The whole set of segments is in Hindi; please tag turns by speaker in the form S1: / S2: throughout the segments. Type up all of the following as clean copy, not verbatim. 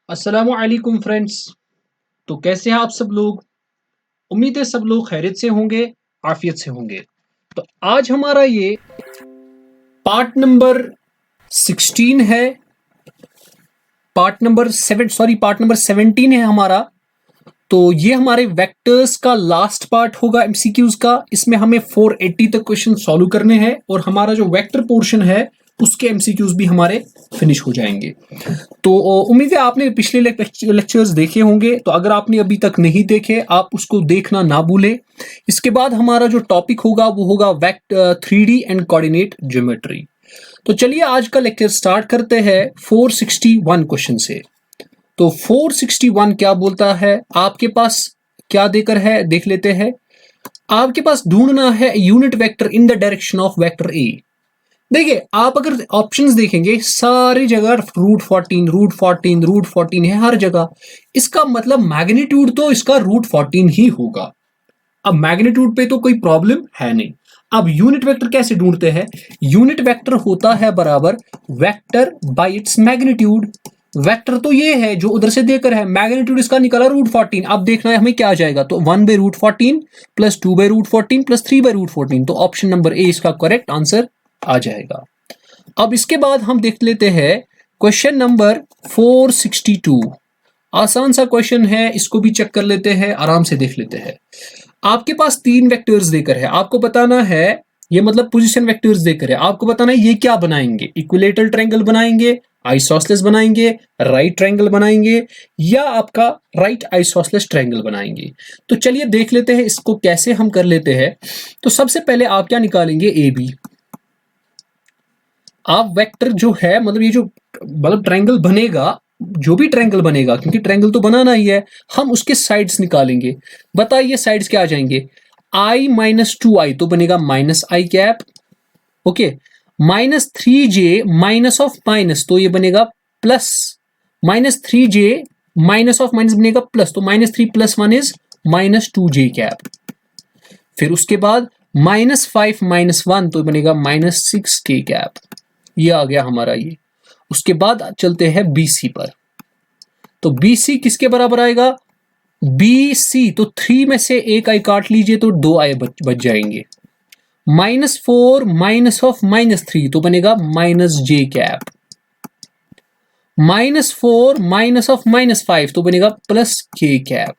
S1: अस्सलामुअलैकुम फ्रेंड्स। तो कैसे हैं आप सब लोग। उम्मीद है सब लोग खैरियत से होंगे, आफियत से होंगे। तो आज हमारा ये पार्ट नंबर 16 है। पार्ट नंबर 17 है हमारा। तो ये हमारे वेक्टर्स का लास्ट पार्ट होगा एमसीक्यूज का। इसमें हमें 480 तक क्वेश्चन सॉल्व करने हैं और हमारा जो वेक्टर पोर्शन है उसके एमसीक्यूज भी हमारे फिनिश हो जाएंगे। तो उम्मीद है आपने पिछले लेक्चर्स देखे होंगे। तो अगर आपने अभी तक नहीं देखे, आप उसको देखना ना भूलें। इसके बाद हमारा जो टॉपिक होगा वो होगा vector 3D and coordinate geometry. तो चलिए आज का लेक्चर स्टार्ट करते हैं 461 क्वेश्चन से। तो 461 क्या बोलता है, आपके पास क्या देकर है देख लेते हैं। आपके पास ढूंढना है unit vector in the direction of vector A. देखिए, आप अगर ऑप्शंस देखेंगे सारी जगह रूट 14 है हर जगह। इसका मतलब मैग्नीट्यूड तो इसका रूट 14 ही होगा। अब मैग्नीट्यूड पे तो कोई प्रॉब्लम है नहीं। अब यूनिट वेक्टर कैसे ढूंढते हैं। यूनिट वेक्टर होता है बराबर vector by its magnitude. Vector तो ये है जो उधर से देकर है, मैग्नीट्यूड इसका निकला रूट 14। अब देखना है हमें क्या आ जाएगा। तो 1/√14 प्लस 2/√14 प्लस 3/√14। तो ऑप्शन नंबर ए इसका करेक्ट आंसर आ जाएगा। अब इसके बाद हम देख लेते हैं क्वेश्चन नंबर 462। आसान सा क्वेश्चन है, इसको भी चेक कर लेते हैं, आराम से देख लेते हैं। आपके पास 3 वेक्टर्स देकर है, आपको बताना है, ये मतलब पोजीशन वेक्टर्स देकर है, आपको बताना है ये क्या बनाएंगे। इक्विलेटरल ट्रायंगल बनाएंगे, आइसोसेलेस बनाएंगे, राइट ट्रायंगल बनाएंगे, या आपका राइट आइसोसेलेस ट्रायंगल बनाएंगे। तो चलिए देख लेते हैं इसको कैसे हम कर लेते हैं। तो सबसे पहले आप क्या निकालेंगे, ए बी। आप वेक्टर जो है मतलब ये जो मतलब ट्रायंगल बनेगा, जो भी ट्रायंगल बनेगा, क्योंकि ट्रायंगल तो बनाना ही है, हम उसके साइड्स निकालेंगे। बताइए साइड्स क्या आ जाएंगे। I-2i तो बनेगा -i cap. Okay, -3j minus of minus तो ये बनेगा plus. -3j minus of minus बनेगा प्लस, तो -3 + 1 इज -2j कैप। फिर उसके बाद -5 - 1 तो बनेगा -6k कैप। ये आ गया हमारा ये। उसके बाद चलते हैं BC पर। तो BC किसके बराबर आएगा। BC तो 3 में से एक आई काट लीजिए तो 2 आई बच जाएंगे। -4 माइनस ऑफ -3 तो बनेगा -j कैप। -4 माइनस ऑफ -5 तो बनेगा +k कैप।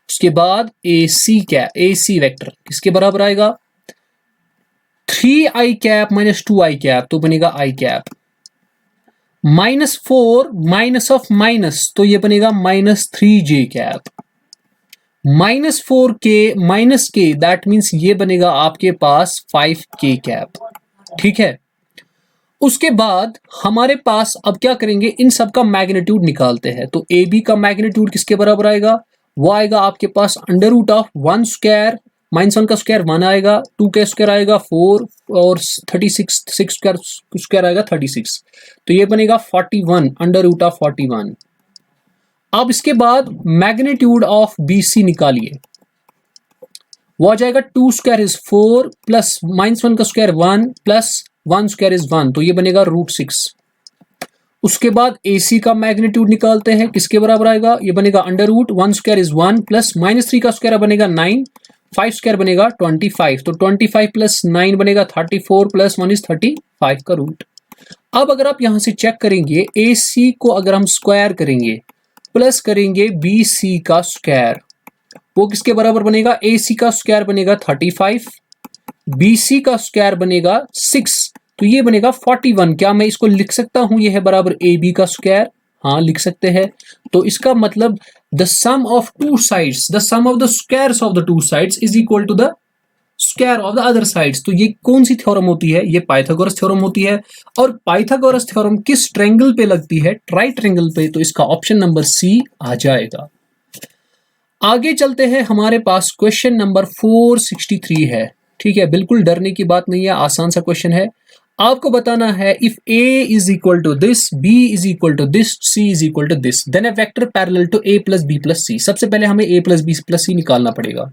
S1: उसके बाद AC वेक्टर किसके बराबर आएगा। 3i कैप -2i कैप तो बनेगा i cap. -4 minus of minus तो ये बनेगा -3j cap. -4k minus k that means ये बनेगा आपके पास 5k कैप। ठीक है। उसके बाद हमारे पास अब क्या करेंगे, इन सब का मैग्नीट्यूड निकालते हैं। तो ए बी का मैग्नीट्यूड किसके बराबर आएगा, वो आएगा आपके पास √1² -1 का स्क्वायर 1 आएगा, 2 का स्क्वायर आएगा 4 और 36 6 स्क्वायर आएगा 36। तो ये बनेगा 41 √41। अब इसके बाद मैग्नीट्यूड ऑफ BC निकालिए, वो आ जाएगा 2² इज 4 प्लस -1 का स्क्वायर 1 प्लस 1² इज 1, तो ये बनेगा √6। उसके बाद AC का मैग्नीट्यूड निकालते हैं, किसके बराबर आएगा, ये बनेगा √1² इज 1 प्लस -3 का स्क्वायर बनेगा 9, 5² बनेगा 25, तो 25 प्लस 9 बनेगा 34 प्लस 1 इज 35 का रूट। अब अगर आप यहां से चेक करेंगे, AC को अगर हम स्क्वायर करेंगे प्लस करेंगे BC का स्क्वायर, वो किसके बराबर बनेगा, AC का स्क्वायर बनेगा 35, BC का स्क्वायर बनेगा 6, तो ये बनेगा 41। क्या मैं इसको लिख सकता हूं, ये है बराबर AB का स्क्वायर। हाँ लिख सकते हैं। तो इसका मतलब the sum of two sides, the sum of the squares of the two sides is equal to the square of the other sides. तो ये कौन सी थ्योरम होती है, ये पाइथागोरस थ्योरम होती है। और पाइथागोरस थ्योरम किस ट्रायंगल पे लगती है, राइट ट्रायंगल पे। तो इसका ऑप्शन नंबर सी आ जाएगा। आगे चलते हैं, हमारे पास क्वेश्चन नंबर 463 है। ठीक है, बिल्कुल डरने की बात नहीं है, आसान सा क्वेश्चन है। आपको बताना है if A is equal to this, B is equal to this, C is equal to this, then a vector parallel to A plus B plus C। सबसे पहले हमें A plus B plus C निकालना पड़ेगा।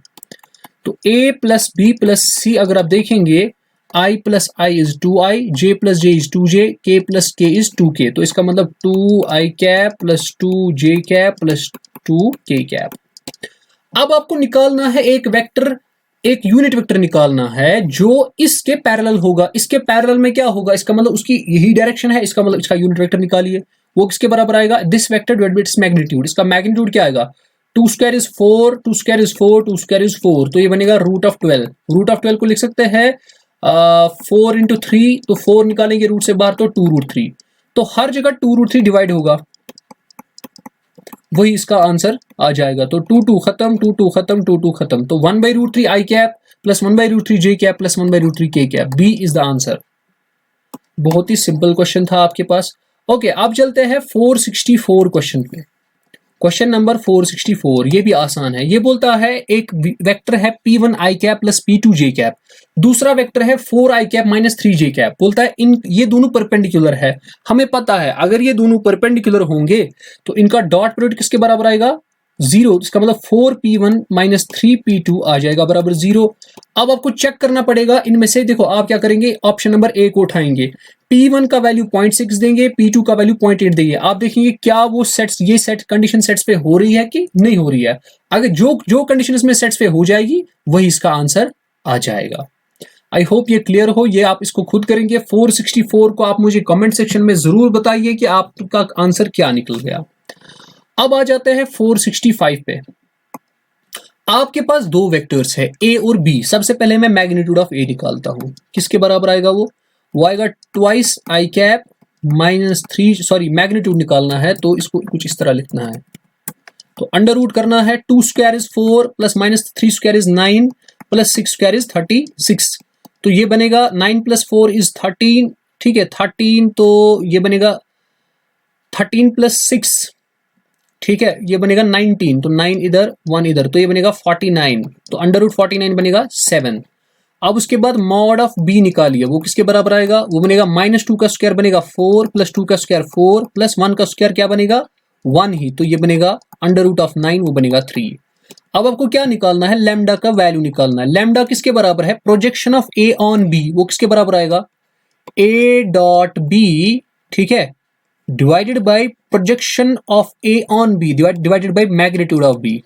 S1: तो A plus B plus C अगर आप देखेंगे, I plus i is 2i, j plus j is 2j, k plus k is 2k। तो इसका मतलब 2i cap plus 2j cap plus 2k cap. अब आपको निकालना है एक वेक्टर, एक यूनिट वेक्टर निकालना है जो इसके पैरेलल होगा। इसके पैरेलल में क्या होगा, इसका मतलब उसकी यही डायरेक्शन है, इसका मतलब इसका यूनिट वेक्टर निकालिए। वो किसके बराबर आएगा, this vector divided by its magnitude. इसका मैग्नीट्यूड क्या आएगा, 2 square is 4, 2 square is 4, 2 square is 4, तो ये बनेगा रूट ऑफ 12। रूट ऑफ 12 को लिख सकते हैं 4 इंटू 3, तो 4 निकालेंगे रूट से बाहर तो 2 रूट 3, तो हर जगह 2 रूट 3 डिवाइड होगा, वही इसका आंसर आ जाएगा। तो 2 2 खत्म, 2 2 खत्म, 2 2 खत्म, तो 1 by root 3 i cap plus 1 by root 3 j cap plus 1 by root 3 k cap, b is the answer. बहुत ही सिंपल क्वेश्चन था आपके पास। ओके, अब चलते हैं 464 क्वेश्चन पे। क्वेश्चन नंबर 464, ये भी आसान है। ये बोलता है एक वेक्टर है p1 i cap plus p2 j cap, दूसरा वेक्टर है 4 i cap minus 3 j cap. बोलता है इन ये दोनों परपेंडिकुलर है। हमें पता है अगर ये दोनों परपेंडिकुलर होंगे तो इनका डॉट प्रोडक्ट किसके बराबर आएगा, 0। इसका मतलब 4p1 माइनस 3p2 आ जाएगा बराबर 0। अब आपको चेक करना पड़ेगा इनमें से, देखो आप क्या करेंगे, ऑप्शन नंबर ए को उठाएंगे, p1 का वैल्यू 0.6 देंगे, p2 का वैल्यू 0.8 देंगे। आप देखेंगे क्या वो सेट्स, ये सेट कंडीशन सेट्स पे हो रही है कि नहीं हो रही है। अगर जो जो कंडीशन इसमें सेट्स पे हो जाएगी वही इसका आंसर आ जाएगा। आई होप ये क्लियर हो। ये आप इसको खुद करेंगे। 464 को आप मुझे कमेंट सेक्शन में जरूर बताइए कि आपका आंसर क्या निकल गया। अब आ जाते हैं 465 पे। आपके पास दो वेक्टर्स है a और b। सबसे पहले मैं मैग्नीट्यूड ऑफ a निकालता हूं, किसके बराबर आएगा वो आएगा twice I cap minus 3, sorry magnitude निकालना है तो इसको कुछ इस तरह लिखना है, तो अंडर रूट करना है। 2 square is 4 plus minus 3 square is 9 plus 6 square is 36, तो ये बनेगा 9 प्लस 4 इज 13, ठीक है 13, तो ये बनेगा 13 प्लस 6, ठीक है ये बनेगा 19, तो 9 इधर 1 इधर, तो ये बनेगा 49, तो अंडर रूट 49 बनेगा 7। अब उसके बाद मॉड ऑफ b निकालिए, वो किसके बराबर आएगा, वो बनेगा -2 का स्क्वायर बनेगा 4 प्लस 2 का स्क्वायर 4 प्लस 1 का स्क्वायर क्या बनेगा 1 ही, तो ये बनेगा अंडर रूट ऑफ 9, वो बनेगा 3। अब आपको क्या निकालना है, लैम्डा का वैल्यू निकालना है। लैम्डा किसके बराबर है, projection of a on b, वो किसके बराबर आएगा, a डॉट b, ठीक है, divided by projection of a on b divided by magnitude of b,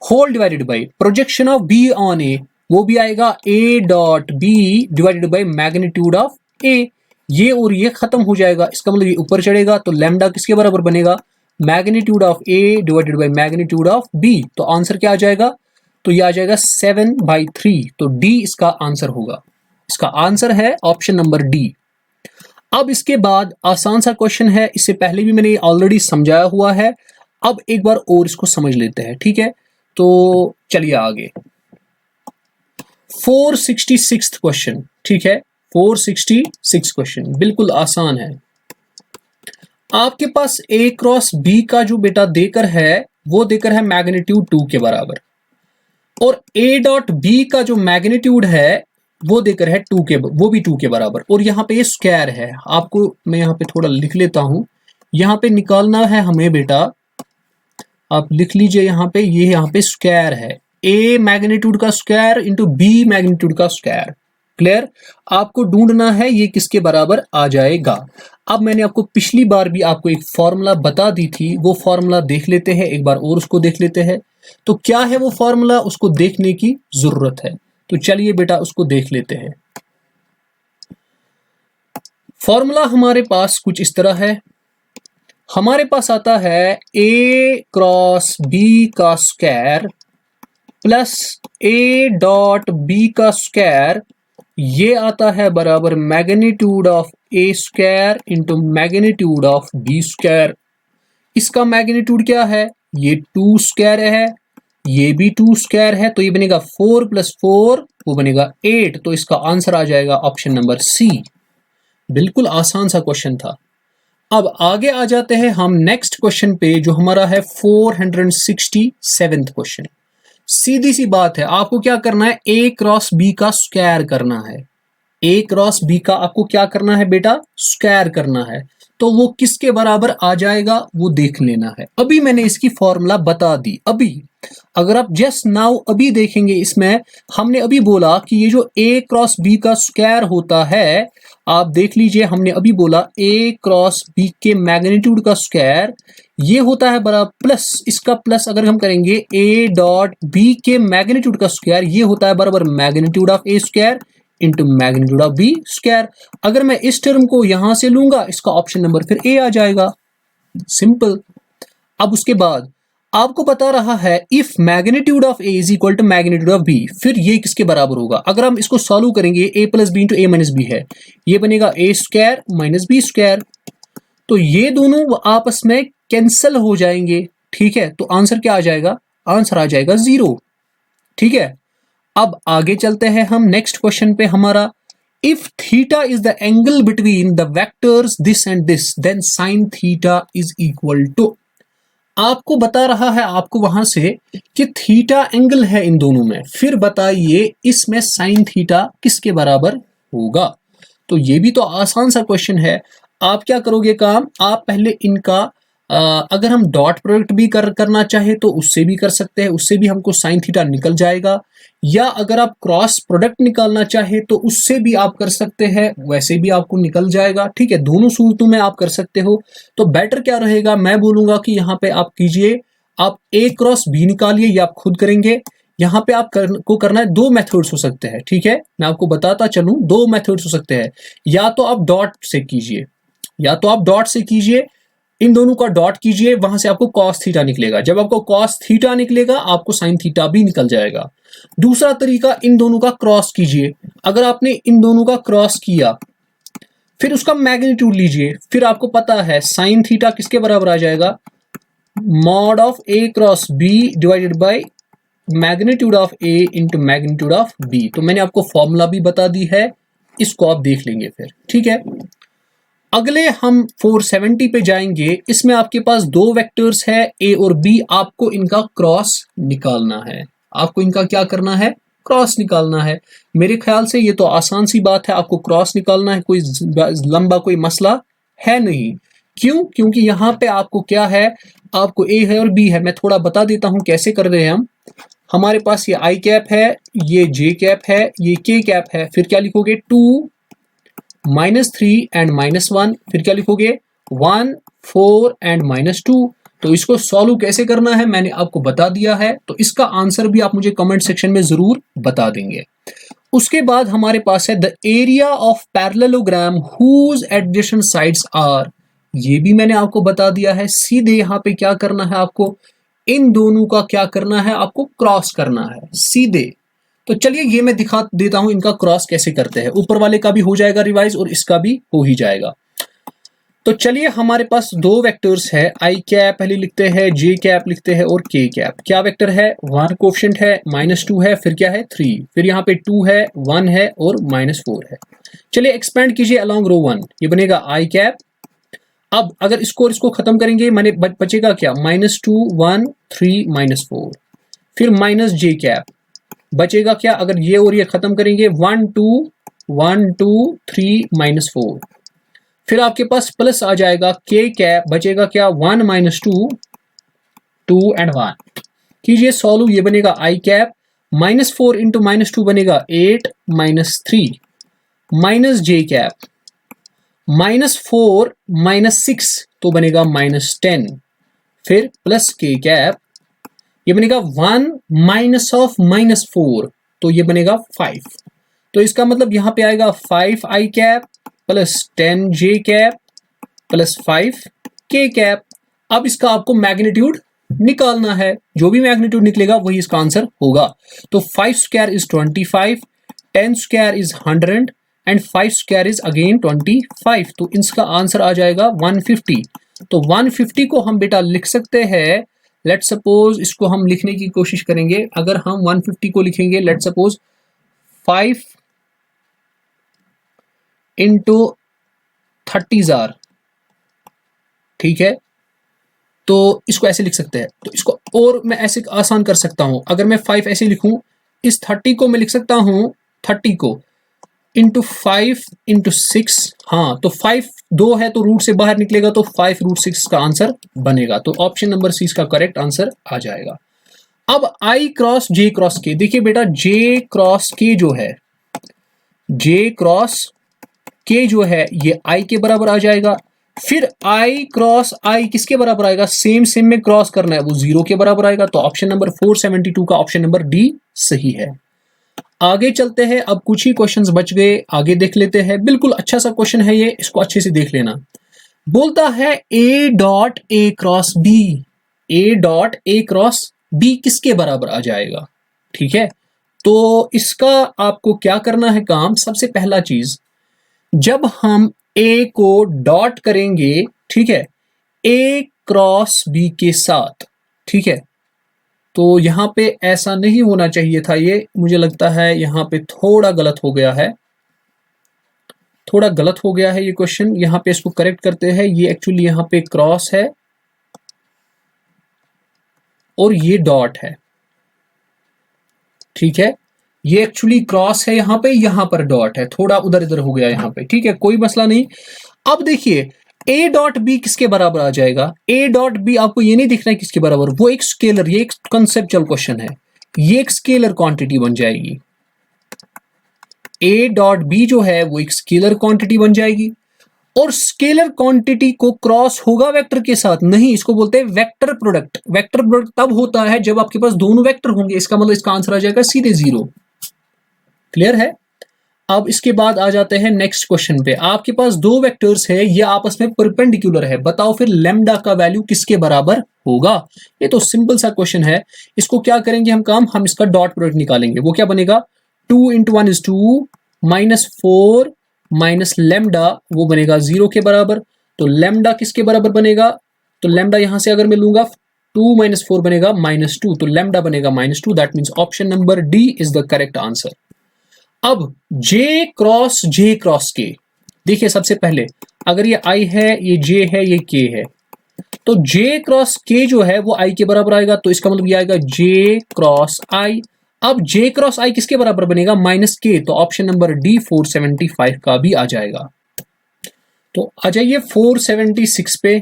S1: whole divided by projection of b on a, वो भी आएगा a dot b divided by magnitude of a। ये और ये खत्म हो जाएगा, इसका मतलब ये ऊपर चढ़ेगा, तो लैम्डा किसके बराबर बनेगा, magnitude of a divided by magnitude of b। तो आंसर क्या आ जाएगा, तो ये आ जाएगा 7/3, तो d इसका आंसर होगा। इसका आंसर है ऑप्शन नंबर डी। अब इसके बाद आसान सा क्वेश्चन है, इससे पहले भी मैंने ऑलरेडी समझाया हुआ है, अब एक बार और इसको समझ लेते हैं, ठीक है। तो चलिए आगे 466 क्वेश्चन, ठीक है 466 क्वेश्चन बिल्कुल आसान है। आपके पास a क्रॉस b का जो बेटा देकर है वो देकर है मैग्नीट्यूड 2 के बराबर, और a डॉट b का जो मैग्नीट्यूड है वो देकर है 2 के, वो भी 2 के बराबर, और यहाँ पे ये स्क्वायर है। आपको मैं यहाँ पे थोड़ा लिख लेता हूं, यहाँ पे निकालना है हमें बेटा, आप लिख लीजिए यहाँ पे, ये यहाँ पे स्क्वायर है, a मैग्नीट्यूड का स्क्वायर इंटू b मैग्नीट्यूड का स्क्वायर। क्लियर, आपको ढूंढना है ये किसके बराबर आ जाएगा। अब मैंने आपको पिछली बार भी आपको एक फॉर्मूला बता दी थी, वो फॉर्मूला देख लेते हैं एक बार और, उसको देख लेते हैं। तो क्या है वो फॉर्मूला, उसको देखने की जरूरत है, तो चलिए बेटा उसको देख लेते हैं। फॉर्मूला हमारे पास कुछ इस तरह है, हमारे पास आता है a क्रॉस b का square plus a dot b का स्क्वायर, ये आता है बराबर magnitude of a square into magnitude of b square. इसका मैग्नीट्यूड क्या है, ये 2 स्क्वायर है, ये भी 2 स्क्वायर है, तो ये बनेगा 4 प्लस 4 वो बनेगा 8, तो इसका आंसर आ जाएगा ऑप्शन नंबर सी। बिल्कुल आसान सा क्वेश्चन था। अब आगे आ जाते हैं हम नेक्स्ट क्वेश्चन पे, जो हमारा है 467 क्वेश्चन। सीधी सी बात है, आपको क्या करना है, a क्रॉस b का स्क्वायर करना है। a क्रॉस b का आपको क्या करना है बेटा, स्क्वायर करना है। तो तो वो किसके बराबर आ जाएगा वो देख लेना है। अभी मैंने इसकी फॉर्मूला बता दी। अभी अगर आप जस्ट नाउ अभी देखेंगे, इसमें हमने अभी बोला कि ये जो a क्रॉस b का स्क्वायर होता है, आप देख लीजिए, हमने अभी बोला a क्रॉस b के मैग्नीट्यूड का स्क्वायर ये होता है बराबर प्लस, इसका प्लस अगर हम करेंगे a डॉट b के मैग्नीट्यूड का स्क्वायर ये होता है बराबर magnitude of a square into magnitude of b square. अगर मैं इस टर्म को यहां से लूंगा, इसका ऑप्शन नंबर फिर a आ जाएगा। सिंपल। अब उसके बाद आपको बता रहा है if magnitude of a is equal to magnitude of b, फिर ये किसके बराबर होगा। अगर हम इसको सॉल्व करेंगे, a plus b into a minus b है, ये बनेगा a square minus b square, तो ये दोनों आपस में कैंसिल हो जाएंगे। ठीक है, तो आंसर क्या आ जाएगा, आंसर आ जाएगा 0। ठीक है, अब आगे चलते हैं हम नेक्स्ट क्वेश्चन पे हमारा। If theta is the angle between the vectors this and this then sine theta is equal to, आपको बता रहा है आपको वहां से कि थीटा एंगल है इन दोनों में, फिर बताइए इसमें साइन थीटा किसके बराबर होगा। तो ये भी तो आसान सा क्वेश्चन है। आप क्या करोगे काम, आप पहले इनका अगर हम डॉट प्रोडक्ट भी करना चाहे तो उससे भी कर सकते हैं, उससे भी हमको साइन थीटा निकल जाएगा, या अगर आप क्रॉस प्रोडक्ट निकालना चाहे तो उससे भी आप कर सकते हैं, वैसे भी आपको निकल जाएगा। ठीक है, दोनों सूरतों में आप कर सकते हो। तो बेटर क्या रहेगा, मैं बोलूंगा कि यहाँ पे आप कीजिए, आप a क्रॉस b निकालिए, या आप खुद करेंगे। यहाँ पे आप को करना है, दो मेथड्स हो सकते हैं। ठीक है, मैं आपको बताता चलूं, दो मेथड्स हो सकते हैं। या तो आप डॉट से कीजिए, या तो आप डॉट से कीजिए, इन दोनों का डॉट कीजिए, वहां से आपको cos थीटा निकलेगा। जब आपको cos थीटा निकलेगा आपको sin थीटा भी निकल जाएगा। दूसरा तरीका, इन दोनों का क्रॉस कीजिए। अगर आपने इन दोनों का क्रॉस किया, फिर उसका मैग्नीट्यूड लीजिए, फिर आपको पता है sin थीटा किसके बराबर आ जाएगा, mod of a cross b divided by magnitude of a into magnitude of b। तो मैंने आपको फॉर्मूला भी बता दी है, इसको आप देख लेंगे फिर। ठीक है, अगले हम 470 पे जाएंगे। इसमें आपके पास दो वेक्टर्स है a और b, आपको इनका क्रॉस निकालना है। आपको इनका क्या करना है, क्रॉस निकालना है। मेरे ख्याल से ये तो आसान सी बात है, आपको क्रॉस निकालना है, कोई लंबा कोई मसला है नहीं। क्यों, क्योंकि यहाँ पे आपको क्या है, आपको a है और b है। मैं थोड़ा बता देता हूं कैसे कर रहे हैं हम। हमारे पास ये i कैप है, ये j कैप है, ये k कैप है, फिर क्या लिखोगे 2 -3 एंड -1, फिर क्या लिखोगे 1 4 एंड -2। तो इसको सॉल्व कैसे करना है मैंने आपको बता दिया है, तो इसका आंसर भी आप मुझे कमेंट सेक्शन में जरूर बता देंगे। उसके बाद हमारे पास है the area of parallelogram whose adjacent sides are, ये भी मैंने आपको बता दिया है। सीधे यहाँ पे क्या करना है आपको, इन दोनों का क्या करना है, आपको क्रॉस करना है सीधे। तो चलिए ये मैं दिखा देता हूं इनका क्रॉस कैसे करते हैं। ऊपर वाले का भी हो जाएगा रिवाइज और इसका भी हो ही जाएगा। तो चलिए हमारे पास दो वेक्टर्स है, आई कैप पहले लिखते हैं, जे कैप लिखते हैं और के कैप। क्या वेक्टर है, 1 कोफिशिएंट है, -2 है, फिर क्या है 3, फिर यहाँ पे 2 है, 1 है और -4 है। चलिए एक्सपेंड कीजिए अलॉन्ग रो 1, ये बनेगा आई कैप। अब अगर इसको खत्म करेंगे, मैंने बचेगा क्या, -2 1 3 -4, फिर माइनस जे कैप बचेगा क्या, अगर ये और ये खत्म करेंगे 1 2 1 2 3 -4, फिर आपके पास प्लस आ जाएगा के कैप, बचेगा क्या 1 -2 2 एंड 1। कीजिए सॉल्व, ये बनेगा आई कैप, -4 इंटू -2 बनेगा 8 -3, माइनस जे कैप -4 -6 तो बनेगा -10, फिर प्लस के कैप, ये बनेगा 1 माइनस ऑफ -4 तो ये बनेगा 5। तो इसका मतलब यहां पे आएगा 5 आई कैप प्लस 10 जे कैप प्लस 5 के कैप। अब इसका आपको मैग्नीट्यूड निकालना है, जो भी मैग्नीट्यूड निकलेगा वही इसका आंसर होगा। तो 5 square is 25, 10 square is 100 and 5 square is again 25, तो इसका आंसर आ जाएगा 150। तो 150 को हम बेटा लिख सकते हैं, लेट सपोज इसको हम लिखने की कोशिश करेंगे। अगर हम 150 को लिखेंगे लेट सपोज 5 इंटू 30,000, ठीक है, तो इसको ऐसे लिख सकते हैं। तो इसको और मैं ऐसे आसान कर सकता हूं, अगर मैं 5 ऐसे लिखूं, इस 30 को मैं लिख सकता हूं 30 को इंटू 5 इंटू 6, हाँ तो 5 2 है तो रूट से बाहर निकलेगा तो 5 रूट 6 का आंसर बनेगा। तो ऑप्शन नंबर सी इसका करेक्ट आंसर आ जाएगा। अब आई क्रॉस जे क्रॉस के, देखिए बेटा जे क्रॉस के जो है, जे क्रॉस के जो है ये आई के बराबर आ जाएगा। फिर आई क्रॉस आई किसके बराबर आएगा, सेम सेम में क्रॉस करना है, वो 0 के बराबर आएगा। तो ऑप्शन नंबर 472 का ऑप्शन नंबर डी सही है। आगे चलते हैं, अब कुछ ही क्वेश्चंस बच गए, आगे देख लेते हैं। बिल्कुल अच्छा सा क्वेश्चन है ये, इसको अच्छे से देख लेना। बोलता है a dot a cross b, a dot a cross b किसके बराबर आ जाएगा। ठीक है, तो इसका आपको क्या करना है काम, सबसे पहला चीज, जब हम ए को डॉट करेंगे, ठीक है, ए क्रॉस बी के साथ, ठीक है, तो यहां पे ऐसा नहीं होना चाहिए था, ये मुझे लगता है यहां पे थोड़ा गलत हो गया है, थोड़ा गलत हो गया है ये क्वेश्चन। यहां पे इसको करेक्ट करते हैं, ये एक्चुअली यहां पे क्रॉस है और ये डॉट है। ठीक है, ये एक्चुअली क्रॉस है यहां पर डॉट है, थोड़ा उधर इधर हो गया यहां पे। ठीक है, कोई मसला नहीं। अब देखिए ए डॉट बी किसके बराबर आ जाएगा, ए डॉट बी आपको ये नहीं दिखना है किसके बराबर, वो एक स्केलर, ये एक कंसेप्चुअल क्वेश्चन है, ये एक स्केलर क्वांटिटी बन जाएगी। ए डॉट बी जो है वो एक स्केलर क्वांटिटी बन जाएगी, और स्केलर क्वांटिटी को क्रॉस होगा वेक्टर के साथ, नहीं, इसको बोलते हैं वेक्टर प्रोडक्ट। वेक्टर प्रोडक्ट तब होता है जब आपके पास दोनों वेक्टर होंगे, इसका मतलब इसका आंसर आ जाएगा सीधे 0। क्लियर है। अब इसके बाद आ जाते हैं नेक्स्ट क्वेश्चन पे। आपके पास दो वेक्टर्स है, ये आपस में परपेंडिकुलर है, बताओ फिर लैम्डा का वैल्यू किसके बराबर होगा। ये तो सिंपल सा क्वेश्चन है, इसको क्या करेंगे हम काम, हम इसका डॉट प्रोडक्ट निकालेंगे। वो क्या बनेगा, 2 into 1 is 2 minus 4 minus lambda, वो बनेगा 0 के बराबर। तो लैम्डा किसके बराबर बनेगा, तो लैम्डा यहां से अगर मैं लूंगा 2 माइनस 4 बनेगा -2, तो लैम्डा बनेगा -2। That means option number D is the correct answer. अब जे क्रॉस के, देखिए सबसे पहले अगर ये आई है, ये जे है, ये के है, तो जे क्रॉस के जो है वो आई के बराबर आएगा, तो इसका मतलब ये आएगा जे क्रॉस आई। अब जे क्रॉस आई किसके बराबर बनेगा, -k, तो ऑप्शन नंबर डी 475 का भी आ जाएगा। तो आ जाइए 476 पे,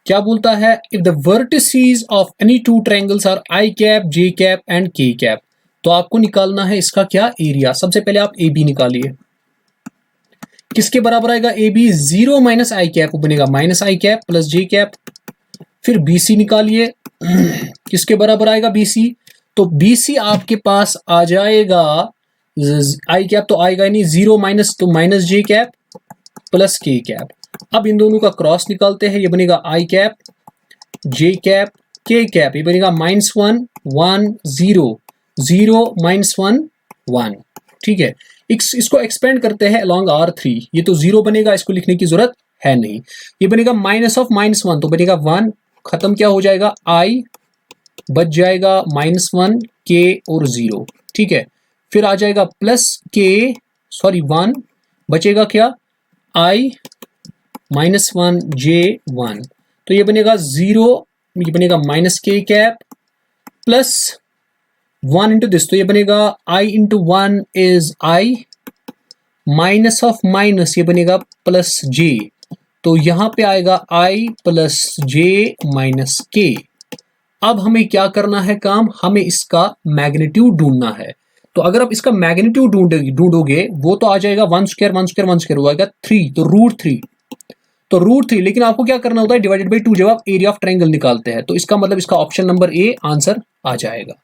S1: क्या बोलता है, if the vertices of any two triangles are I cap, J cap and के कैप, तो आपको निकालना है इसका क्या एरिया। सबसे पहले आप ए बी निकालिए, किसके बराबर आएगा a b, 0 minus i cap, बनेगा minus i cap plus j cap. फिर बी सी निकालिए, किसके बराबर आएगा बी सी, तो बी सी आपके पास आ जाएगा, आई कैप तो आएगा नहीं, 0 माइनस तो माइनस जे कैप प्लस के कैप। अब इन दोनों का क्रॉस निकालते हैं, ये बनेगा आई कैप जे कैप के कैप, ये बनेगा -1 1 0 0 -1 1। ठीक है, इसको एक्सपेंड करते हैं अलॉन्ग R3, ये तो 0 बनेगा, इसको लिखने की जरूरत है नहीं। ये बनेगा माइनस ऑफ -1, तो बनेगा 1, खत्म क्या हो जाएगा, I बच जाएगा -1 K और 0। ठीक है, फिर आ जाएगा प्लस K, सॉरी 1, बचेगा क्या, I -1 J 1, तो ये बनेगा 0, ये बनेगा -K cap plus 1 into this, तो ये बनेगा I into 1 is I, minus of minus ये बनेगा प्लस J, तो यहां पे आएगा I plus J minus K। अब हमें क्या करना है काम, हमें इसका मैग्नीट्यूड ढूंढना है। तो अगर आप इसका मैग्नीट्यूड ढूंढोगे वो तो आ जाएगा 1 स्क्वायर 1 स्क्वायर 1 स्क्वायर हो जाएगा 3, तो √3, तो √3। लेकिन आपको क्या करना होता है, डिवाइडेड बाई 2 जब आप एरिया ऑफ ट्रायंगल निकालते हैं, तो इसका मतलब इसका ऑप्शन नंबर ए आंसर आ जाएगा।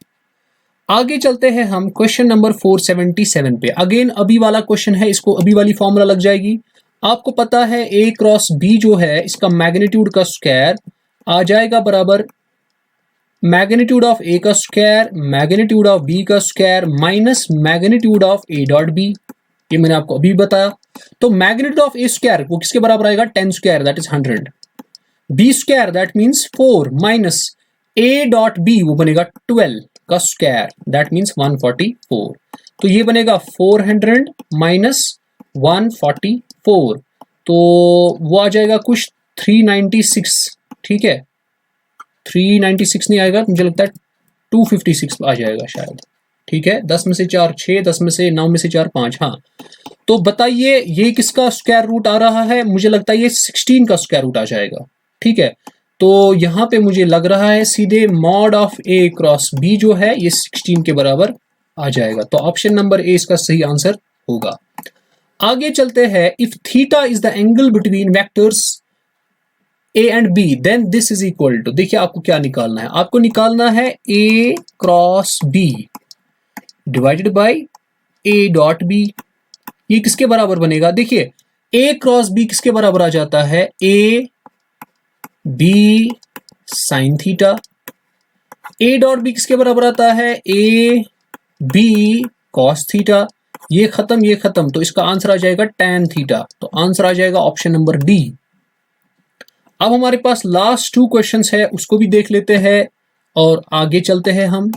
S1: आगे चलते हैं हम क्वेश्चन नंबर 477 पे। अगेन अभी वाला क्वेश्चन है, इसको अभी वाली फॉर्मूला लग जाएगी। आपको पता है ए क्रॉस बी जो है इसका मैग्नीट्यूड का स्क्वायर आ जाएगा बराबर मैग्नीट्यूड ऑफ ए का स्क्वायर मैग्नीट्यूड ऑफ बी का square minus magnitude of a dot B. ये मैंने आपको अभी बताया। तो मैग्नीट्यूड ऑफ ए स्क्वायर वो किसके बराबर आएगा, 10 square that is 100, b square that means 4 minus a dot b वो बनेगा 12 का स्क्वायर दैट मीन्स 144, तो ये बनेगा 400 माइनस 144, तो वो आ जाएगा कुछ 396। ठीक है, 396 नहीं आएगा, मुझे लगता है 256 आ जाएगा शायद। ठीक है, 10 में से 4 6, 10 में से 9 में से 4 5। हाँ, तो बताइए ये किसका स्क्वायर रूट आ रहा है? मुझे लगता है ये 16 का स्क्वायर रूट आ जाएगा। ठीक है, तो यहाँ पे मुझे लग रहा है सीधे mod of a cross b जो है ये 16 के बराबर आ जाएगा। तो ऑप्शन नंबर ए इसका सही आंसर होगा। आगे चलते हैं। If theta is the angle between vectors A and B then this is equal to, देखिए आपको क्या निकालना है, आपको निकालना है A cross B divided by A dot B. ये किसके बराबर बनेगा? देखिए ए क्रॉस बी किसके बराबर आ जाता है? A b sine theta. A dot b किसके बराबर आता है? A b cos theta. ये खत्म, तो इसका आंसर आ जाएगा tan थीटा। तो आंसर आ जाएगा ऑप्शन नंबर डी। अब हमारे पास लास्ट 2 क्वेश्चंस है, उसको भी देख लेते हैं और आगे चलते हैं हम।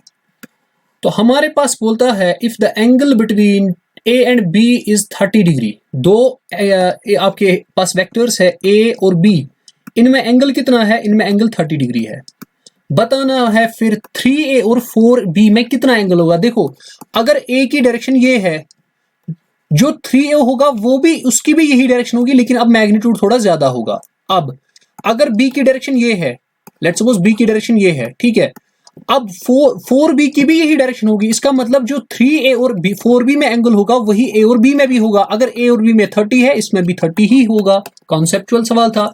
S1: तो हमारे पास बोलता है if the angle between a and b is 30 degree. दो आपके पास वेक्टर्स है ए और बी, इनमें एंगल कितना है? इनमें एंगल 30 डिग्री है। बताना है फिर 3a और 4b में कितना एंगल होगा। देखो अगर a की डायरेक्शन ये है, जो 3a होगा वो भी उसकी भी यही डायरेक्शन होगी, लेकिन अब मैग्नीट्यूड थोड़ा ज्यादा होगा। अब अगर b की डायरेक्शन ये है, लेट्स सपोज b की डायरेक्शन ये है, ठीक है, अब 4b की भी यही डायरेक्शन होगी। इसका मतलब जो 3a और 4b में एंगल होगा वही a और b में भी होगा। अगर a और b में 30 है, इसमें भी 30 ही होगा। कॉन्सेप्चुअल सवाल था।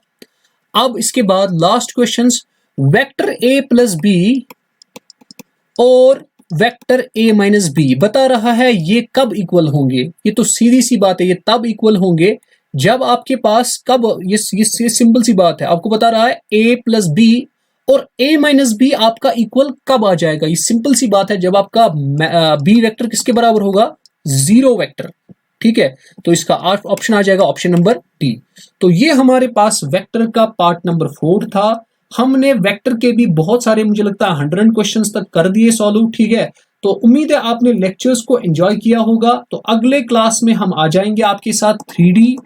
S1: अब इसके बाद last questions, vector a plus b और वेक्टर a माइनस बी बता रहा है ये कब इक्वल होंगे। ये तो सीधी सी बात है, ये तब इक्वल होंगे जब आपके पास कब, ये सिंपल सी बात है, आपको बता रहा है a प्लस बी और a माइनस बी आपका इक्वल कब आ जाएगा। ये सिंपल सी बात है, जब आपका b वेक्टर किसके बराबर होगा? 0 वेक्टर। ठीक है, तो इसका ऑप्शन आ जाएगा ऑप्शन नंबर डी। तो ये हमारे पास वेक्टर का पार्ट नंबर 4 था। हमने वेक्टर के भी बहुत सारे, मुझे लगता है 100 क्वेश्चंस तक कर दिए सॉल्व। ठीक है, तो उम्मीद है आपने लेक्चर्स को एंजॉय किया होगा। तो अगले क्लास में हम आ जाएंगे आपके साथ 3D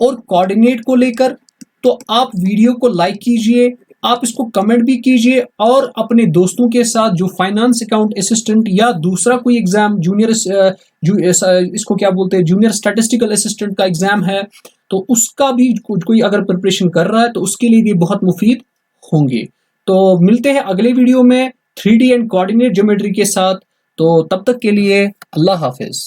S1: और कोऑर्डिनेट को लेकर। तो आप वीडियो को लाइक कीजिए, आप इसको कमेंट भी कीजिए और अपने दोस्तों के साथ जो फाइनेंस अकाउंट असिस्टेंट या दूसरा कोई एग्जाम जूनियर इसको क्या बोलते हैं, जूनियर स्टैटिस्टिकल असिस्टेंट का एग्जाम है, तो उसका भी कोई अगर प्रिपरेशन कर रहा है तो उसके लिए भी बहुत मुफीद होंगे। तो मिलते हैं अगले वीडियो में 3D एंड कोऑर्डिनेट ज्योमेट्री के साथ। तो तब तक के लिए अल्लाह हाफिज।